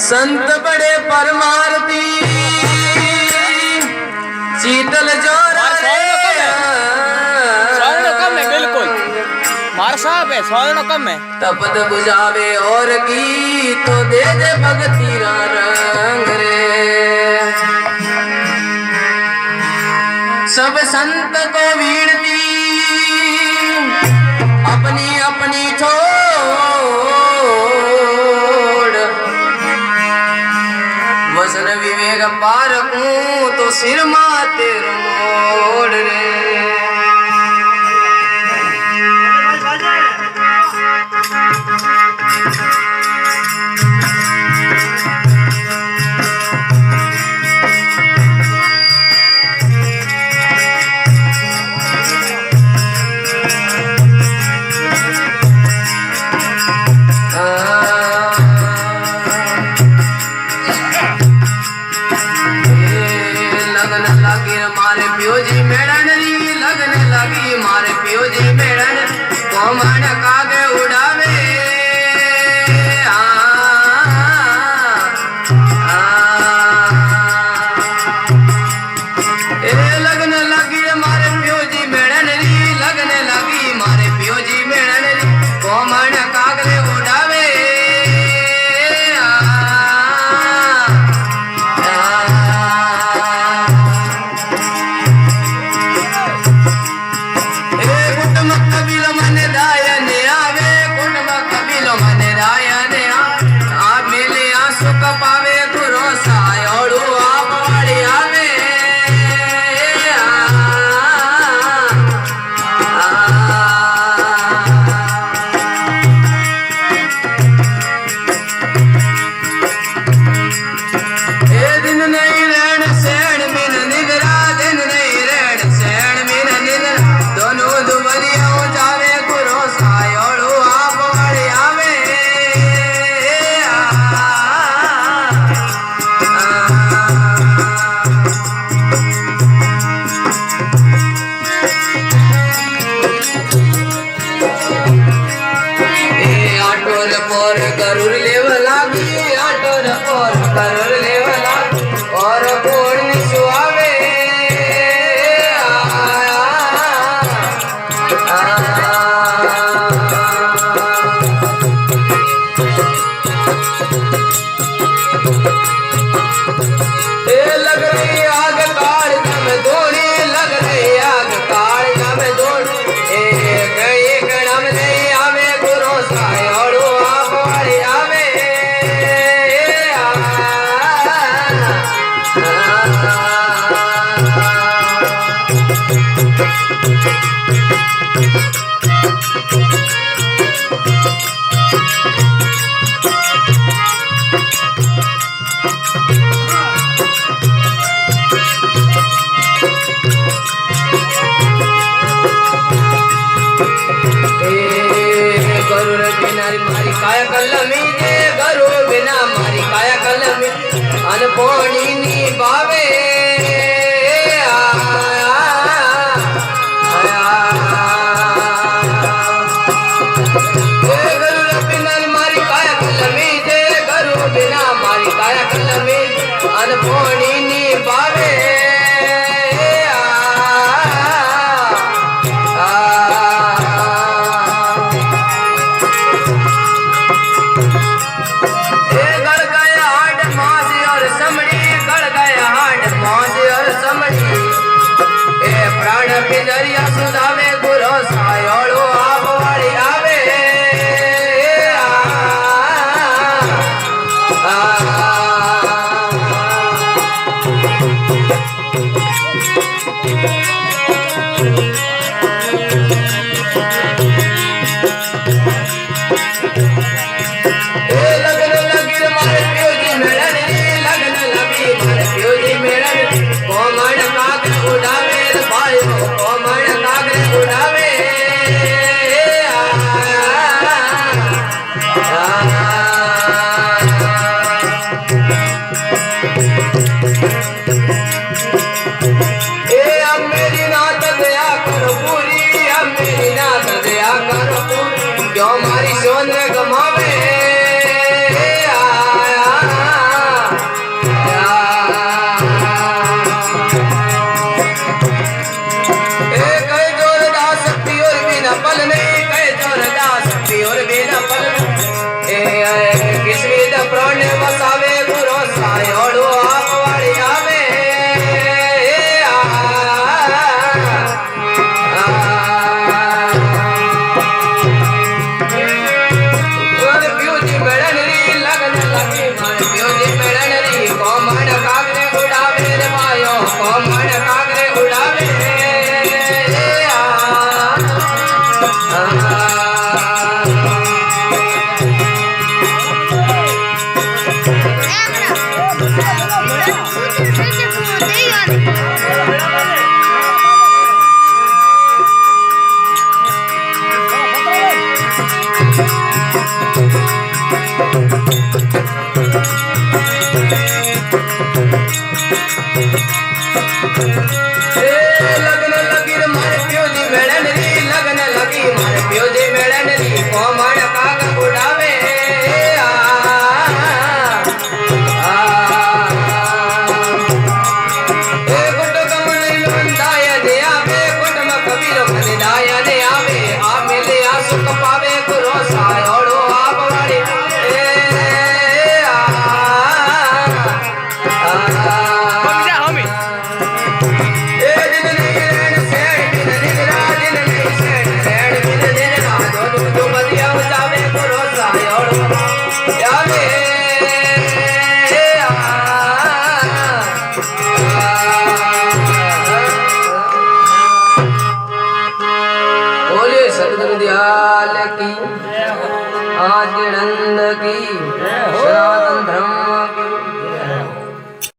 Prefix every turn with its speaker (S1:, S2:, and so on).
S1: संत बड़े परमारती शीतल जोर
S2: बिल्कुल मार साहब है स्वर्ण कम है
S1: तपत बुझावे और की तो दे दे भगती रंग रे सब संत को वीणती अपनी अपनी छोड़ वसन विवेक पारकूं तो सिर माते मोड़ रे पानी नी बावे मारी काया कलमी दे गरु बिना मारी काया कलमी अन पानी नी बावे गड़ गया हाड લગ્ન લગી મારે પ્યોજી મેળન રી લગ્ન લગી મારે પ્યોજી મેળન રી કોમણ કાગ ઉડાવે એ ગુટ કમણ લોંડાય ને આવે ગુટમાં કબીર ખનડાય ને આવે આ મેલે આ સુખ પાવે ગુરો સાયોડો આપવાડી
S2: પગજા હોમી
S1: सतगुरुदयाल की आदिनंद की सनातन धर्म की